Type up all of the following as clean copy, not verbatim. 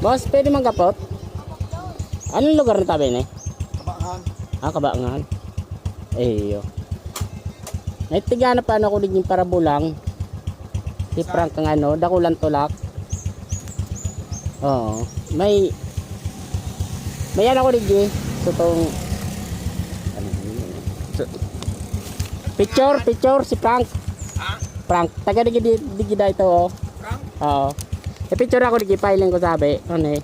Boss, pwede manggapot? Anong lugar na tabi ni? Kabakan. Ah, Kabaangan. Eyo. Naitigana pa ako din yung parabulang. Si Frank ang ano, dakulan tulak. Oo. May ano ako din so tong picture si Frank. Ha? Frank, taga digida ito oh. Frank? Oo. Picture ako din, filing ko sabi. Ano eh.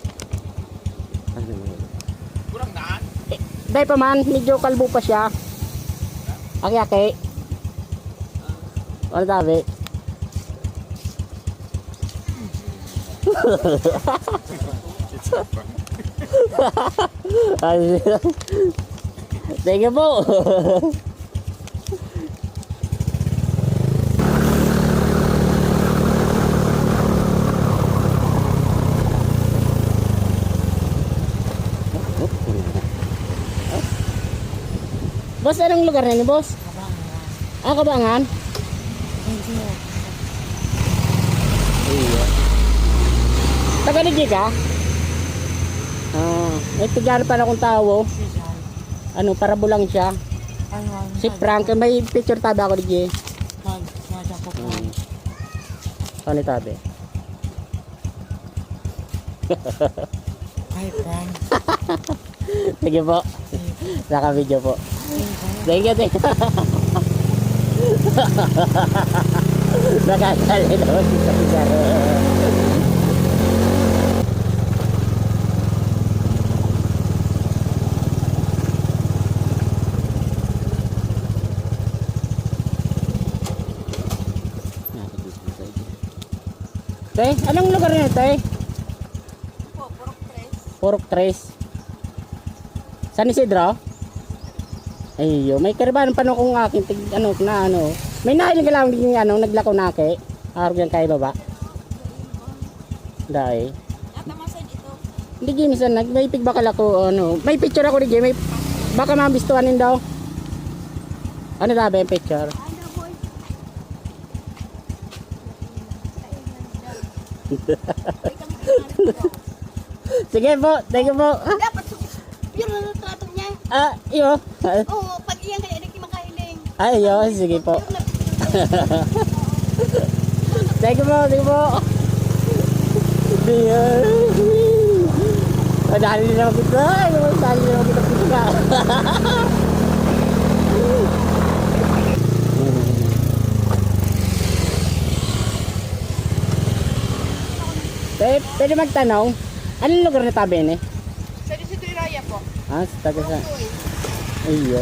Kurang daan? Dahil pa man, medyo kalbo pa siya. Aki-aki. Ano sabi? Thank you po. Boss, anong lugar na ni boss? Kabangan. Ah, Kabangan? Iya. Taga-Digi ka? Ah, may tigano pa na akong tao. Ano, parabulang siya. Si Frank, may picture tabi ako Digi. Ano tabi? Hi, Frank. Sige po. Naka-video po. Thank you, thank you. Nakasali naman si Kapitaro. Te, anong lugar niyo, Te? Purok Tres. San Isidro? Ayyo, may karaban pa no kung akin ano na ano. May nahiling ka lang din ano, naglakaw na ke. Arog yan kay baba. Dai. Hindi gimisan nag may pigbakal ako ano. May picture ako di may baka mabistuanin daw. Ano daw ba yung picture? Sige po, thank you po. Dapat yun ang trato niya. Ah, iyo. Oo, pag iyan kaya hindi makahiling. Ay, iyo, sige po. Thank you po, thank you po. Dali na ako dito. Dali na ako dito. Pwede magtanong, anong lugar na tabi ni? Sa Raya po. Ah, taga sa... Iyo.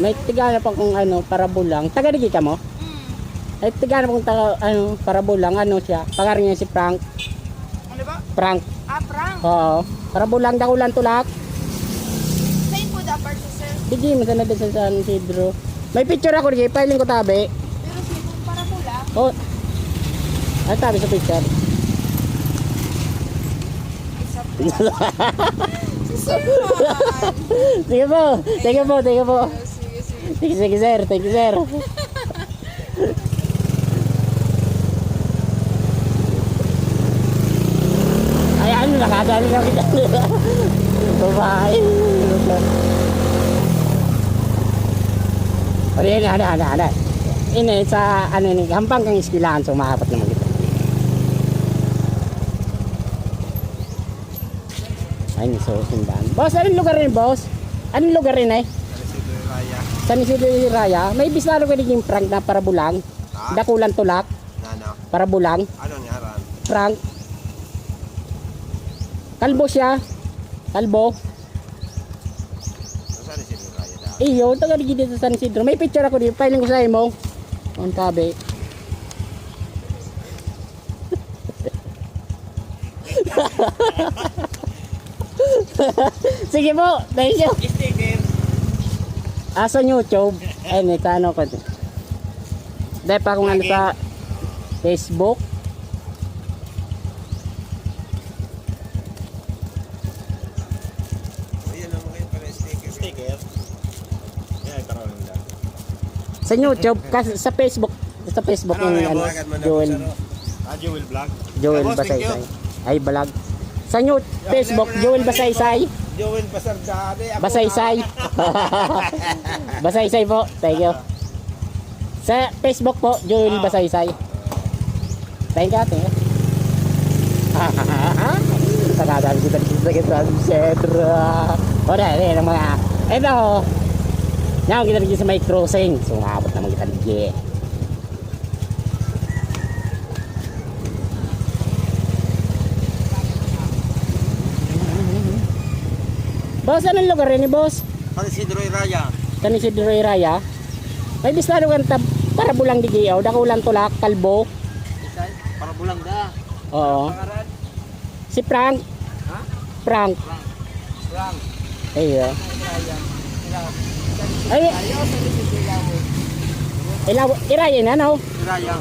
May tigana pa kung ano, parabulang. Taga-Digi ka mo? May tigana pa kung taga, ano, parabulang. Ano siya? Pangalan niya si Frank. Ano ba? Frank. Ah, Frank. Oo. Parabulang, dakulan tulak. Saan po dapat sir? Digi, masana din sa San Isidro. May picture ako, Digi. Filing ko tabi. Pero sino para pula? Oh. Ano tabi sa picture? Sige po. Sige po, sige po. Sige, sige sir. Thank you sir. Ay, ano, nakadali lang kita. Babae. Ano. Ini sa, ano ni, hampang kang iskilahan, so maapat naman kita. Ay, so sundan. Boss, anong lugar rin, boss? Anong lugar rin eh? San Isidro Raya. May bisalo ka din yung Frank na parabulang. Dakulan tulak. Nano? Parabulang. Anong ngaran? Frank. Kalbo siya. Kalbo. Saan si Raya da? Iyo, taga dito sa San Isidro. May picture ako dito. Filing ko sa imo. Ang tabi. Sige po, thank you. Sticker. Sa YouTube. Ay, may kano ko. Dahil pa kung ano sa Facebook. Ayan ang mga pala sticker. Sticker? Yeah, karoon lang. Sa YouTube, kasi sa Facebook. Sa Facebook yung ano, Joel Joel Vlog. Joel Boss, thank Basaysay. you. Ay, balag. Sa new Facebook, Joel Basaysay. Joel Basardade. Ako Basaysay. Basaysay po. Thank you. Sa Facebook po, Joel Basaysay. Thank you, thank you. Nakadami kita dito sa Cedra. O dahil ng mga ito. Ngayon kita dito sa may crossing. So umabot naman kita dito. Boss, anong lugar rin ni boss? San Isidro Raya. San Isidro Raya. May bisado kan tab para bulang di giyaw. Dakulan tulak, kalbo. Para bulang da. Oo. Si Frank. Ha? Frank. Frank. Ayun. Raya. Ay, Ayaw sa Isidro ilaw, irayin ano? Raya.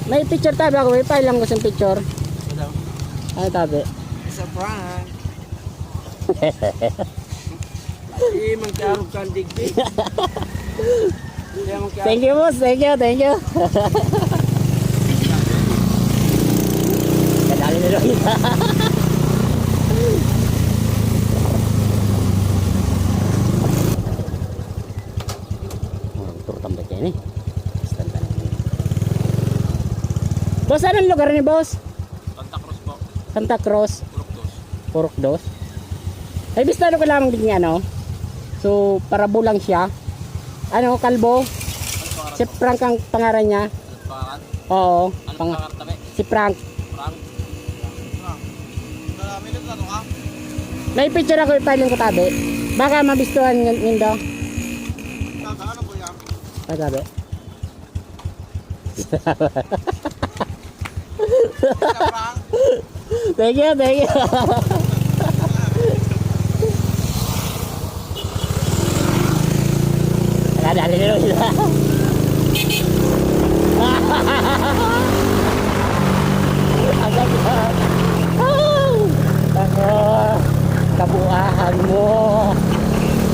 May picture tabi ako. May file lang ko sa picture. Ano? Ano tabi? Sa Frank. Magkarog kang digdig. Thank you boss. Thank you. Thank you. Kadali na lang. Turtam ba kayo ni? Boss, anong lugar ni boss? Santa Cruz po. Santa Cruz. Purok Purok dos. Ay, bistado ko lamang din ano. So, para bulang siya. Ano, kalbo? Si Frank ang pangaran niya. Pangalan? Oo. Ano pangalan tabi? Si Frank. Frank? Minute na ito ka? May picture ako ipaling ko tabi. Baka mabistuhan nindo. Ano po yan? Ay, tabi. Frank? Thank you, thank you. Dali nyo sila. Agad ka. Ako, kabuahan mo.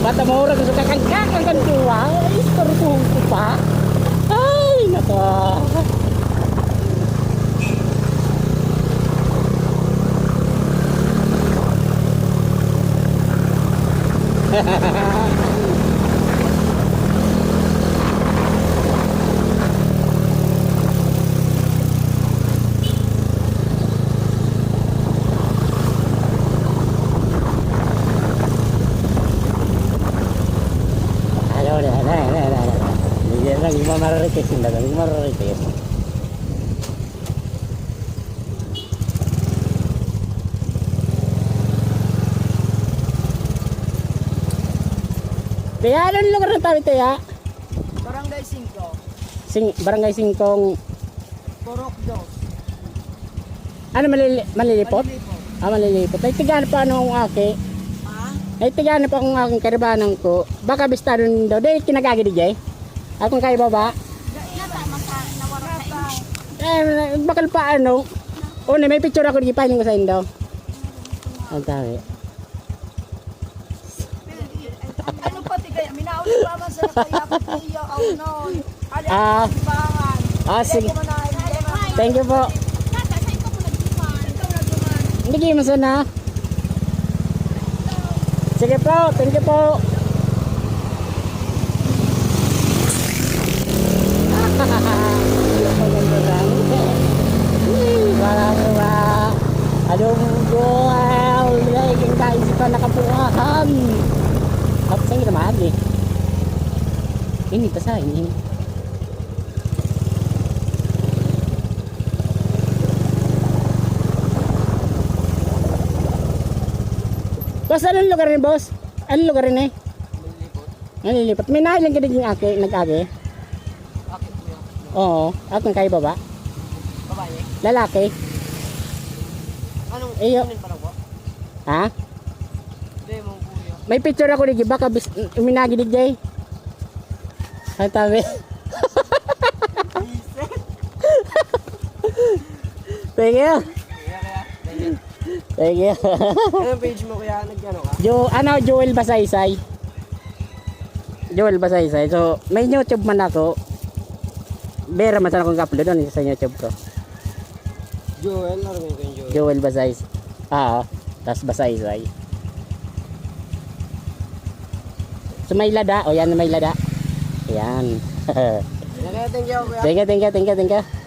Bata mo rin gusto kakangkak ang gantuwa. Ay, tortuhong ko pa. Ay, nako. Hindi mo mararites yung dagang, hindi mo mararites. Kaya anong lugar ng tabi Taya? Barangay 5. Barangay Singkong. Purok 2. Ano malilipot? Malilipot. Malilipot. Ay tigano pa ano ang aki. Ha? Ay tigano pa akong aking karibanan ko. Baka bistado nindo. Dahil kinagagi di jay. Akong kayo baba. Nata, nawara sa Bakal pa ano. O may picture ako di paling ko sa indo. Ang tabi. Ano pati kaya? Minauli pa man sa nakayapot niyo. Oh no. Ah. Sige. Thank you po. Tata, sa'yo ka po nagduman. Ikaw nagduman. Hindi mo sana. Sige po. Thank you po. Adong Joel, naging kaisipan nakapuahan. Tapos ang naman eh. Ini basa ini. Boss, anong lugar ni boss? Anong lugar ni? Nalilipot. May nahilang ka din yung aki, nag-aki? Bakit po yan? Oo. Akong kayo baba? Babae? Lalaki? Anong Iyo. pa lang po? Ha? Hindi mo po yun. May picture ako ni Giba kabis uminagi di Jay. Ang tabi. Thank you. Thank you. Anong page mo kaya nag-ano ka? Joel Basaysay. Joel Basaysay. So, may YouTube man ako. Bera man sana akong upload doon sa YouTube ko. Joel, ano ko yung Joel? Joel Basaysay. Ah. Tapos basaysay. So may lada. O yan, may lada. Ayan. Thank you, kuya. Thank you.